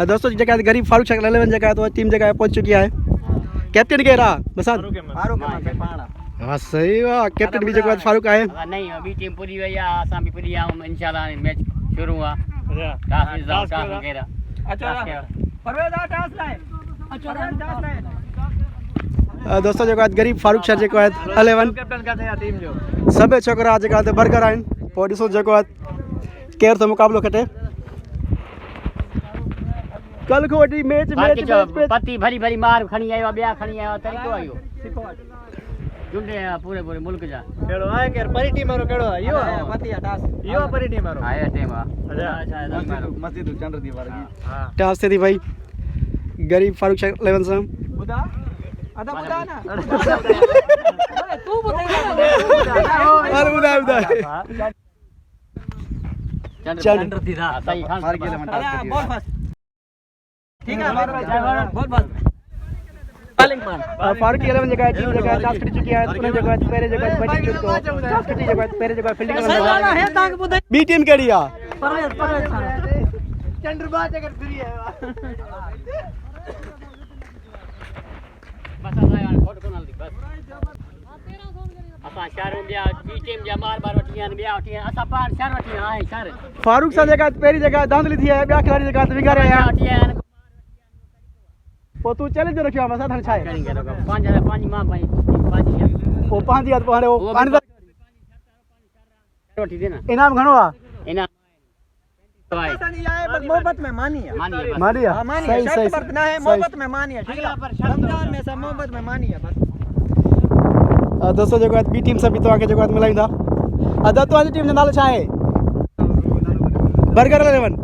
दोस्तों जगह गरीब फारूक शाह 11 जगह तो टीम जगह पहुंच चुकी है। कैप्टन के रहा बसा हाँ सही वाह कैप्टन भी जगह फारूक आए नहीं अभी टीम पूरी हुई है असां भी पूरी आऊं इंशाल्लाह मैच शुरू हुआ टास वगैरह अच्छा परवेज आ टास लाए अच्छा टास लाए दोस्तों जगह गरीब फारूक शाह जगह 11 कैप्टन का थे टीम जो सब छोकरा जगह बर्गर आहिनि पोइ ॾिसो जगह केर तो मुकाबलो खटे कल को वठी मैच पति भरी भरी मार खणी आयो ॿिया खणी आयो तरीक़ो आयो झुंडे पूरे पूरे मुल्क जा केड़ो आहे केर परी टीम वारो केड़ो आहे इहो पति टास इहो परी टीम वारो आहे टीम अच्छा मस्जिद चंद्र दी वार हां टास थी भाई गरीब फारूक शाह 11 सां बुधा अदा बुधा ना तू अरे बुधा चंद्र दी था सही खान मार के बॉल फर्स्ट ठीक है बहुत बहुत फारूक 11 जगह टीम जगह टास खटी चुकी है उन जगह पहले जगह बैटिंग चुको टास खटी जगह पहले जगह फील्डिंग बी टीम केड़ी आ परवेज चंद्रबा जगह फ्री है बस आया फोटो कोनल दी बस असा शहर में बिया बी टीम जा मार मार वठियान बिया वठियान असा पार शहर वठियान आहे शहर फारूक सा जगह पहली जगह धांधली थी है बिया खिलाड़ी जगह विगारे आया वठियान पो तू चैलेंज रखियो मसा थाने छाए करी करो पांच मां भाई पांच ओ पांच याद पाड़े ओ पानी वठी दे ना इनाम घणो आ इनाम नहीं आए बस मोहब्बत में मानी है मानी सही सही शर्त ना है मोहब्बत में मानी है रमजान में सब मोहब्बत में मानी है बस दोस्तों जगह बी टीम से भी तो आके जगह मिलाइंदा अदा तो आज टीम जो नालो छा है बर्गर 11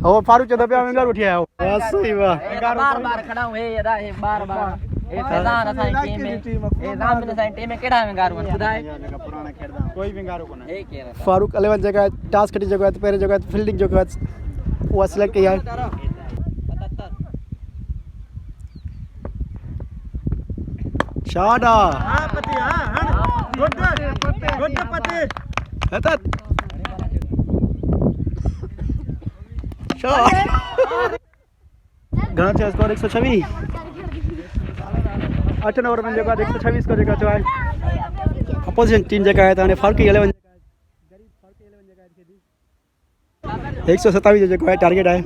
ओ फारूक चंदा पे विंगर उठी आयो सही वाह बार बार खड़ा हूं ए अदा ए बार बार ए फैजान असाई टीम में ए नाम में असाई टीम में केड़ा विंगार वन खुदाए पुराना खेलदा कोई विंगारो कोन ए केरा फारूक 11 जगह टास खटी जगह पहले जगह फील्डिंग जगह वो सिलेक्ट किया है शाडा हां पति हां गुड पति हतत शॉट घणा छे स्कोर 126 8 ओवर में जगह 126 को जगह जो है अपोजिशन टीम जगह है ताने फारूक 11 गरीब फारूक 11 जगह थी 127 जो है टारगेट है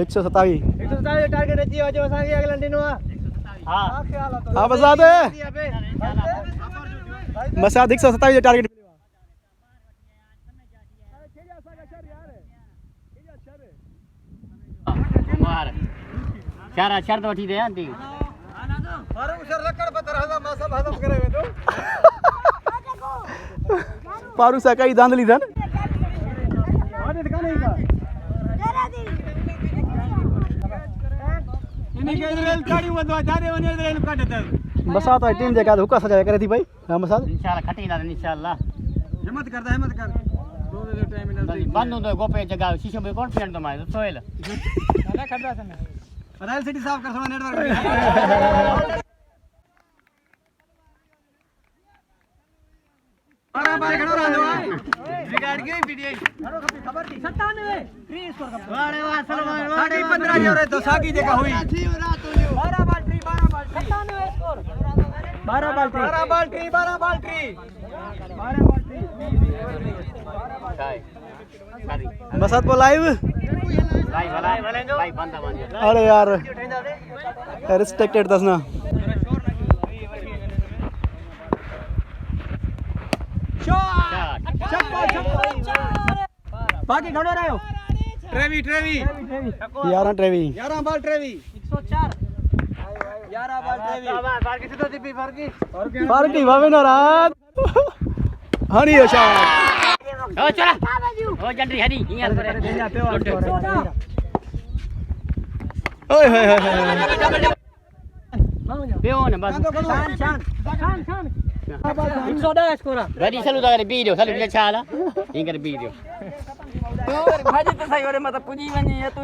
127 टारगेट अची वजो असा के अगला दिनो हां बसा दे मसाद 127 जो टारगेट मार शर्त वठी दे आंटी फारूक सर लकड़ पत्थर हजम सब हजम करे वे तो फारूक सा कई धांधली थन बसा तो टीम जगह हुक्का सजाया करे थी भाई हां बसा इंशाल्लाह खटींदा इंशाल्लाह हिम्मत कर दो दे टाइम मिल बंदो तो गोपे जगह शीशो में कौन पियन तो मारे सोहेल अरे खड़ा सन रॉयल सिटी साफ कर सो नेटवर्क बार खड़ो रहो रिगार्ड की वीडियो खबर थी 97 फ्री स्कोर का वाह वाह सलमान साढ़े 15 जो रे तो सागी जगह हुई 12 ball tree 97 score 12 ball tree 12 ball tree बसात को लाइव लाइव बंदा बन अरे यार रिस्ट्रिक्टेड दसना बाकी घणो रहियो Trevi 11 Trevi 11 ball Trevi 104 11 ball Trevi बाकी सीधो दीपी फारूकी भावे ना रात हनी शॉट ओ चला ओ जंडरी हनी हियां करे ओए होए बेओ ने बस शान 110 स्कोर रेडी चलू दा वीडियो चलू ले छाला इन कर वीडियो भाजी तो सही ओरे मत पुजी वनी है तू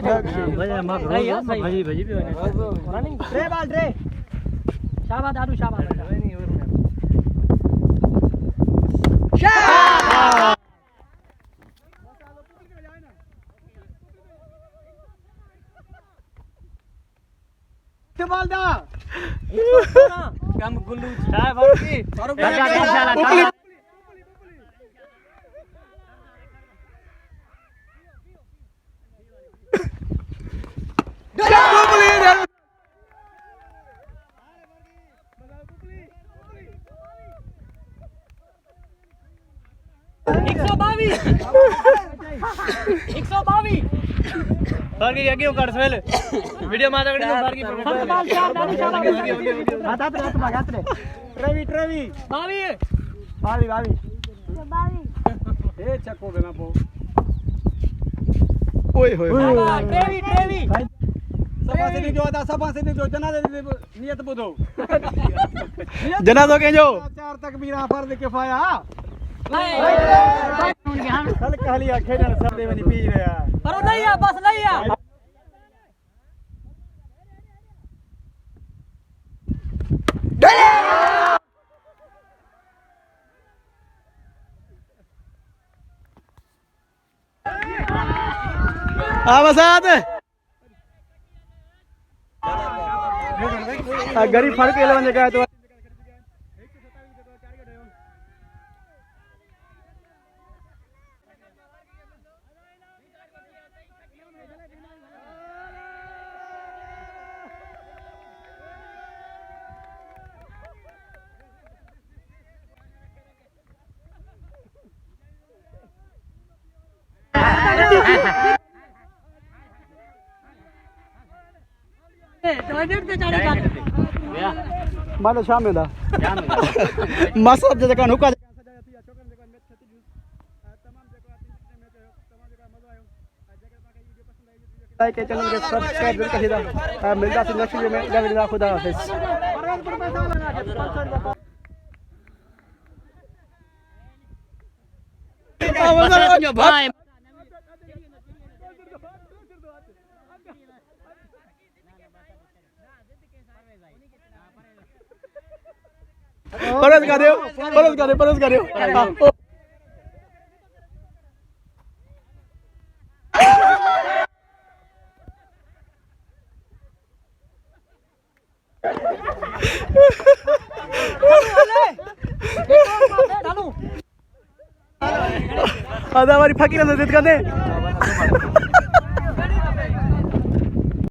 भैया मां भाजी भी होने रे बाल रे शाबाश दादू शाबाश बोल दा कम गुल्लू चाय फारूकी उपली फारूकी आगे कर स्मेल वीडियो माता कड़ी फारूकी ट्रवी बावी ए चक्को बेना पो ओए होए ट्रेवी सभा से नहीं जो जना दे नियत बुधो जना तो केजो चार तकबीरा फर्ज किफाया ध्यान कल कहलिया खेडन सब दे वनी पी रहा करो नहीं है बस नहीं है बसात गरीब फर्क 11 जगह तो टॉयलेट से चढ़ी जाते मानो शाम में दा जाम मसब जगह नुका लाइक चैनल के सब्सक्राइब जरूर करिएगा मिलता है नेक्स्ट वीडियो में जय खुदा हाफिज भाई परस कर दो आधा हमारी फकीर जिद कर दे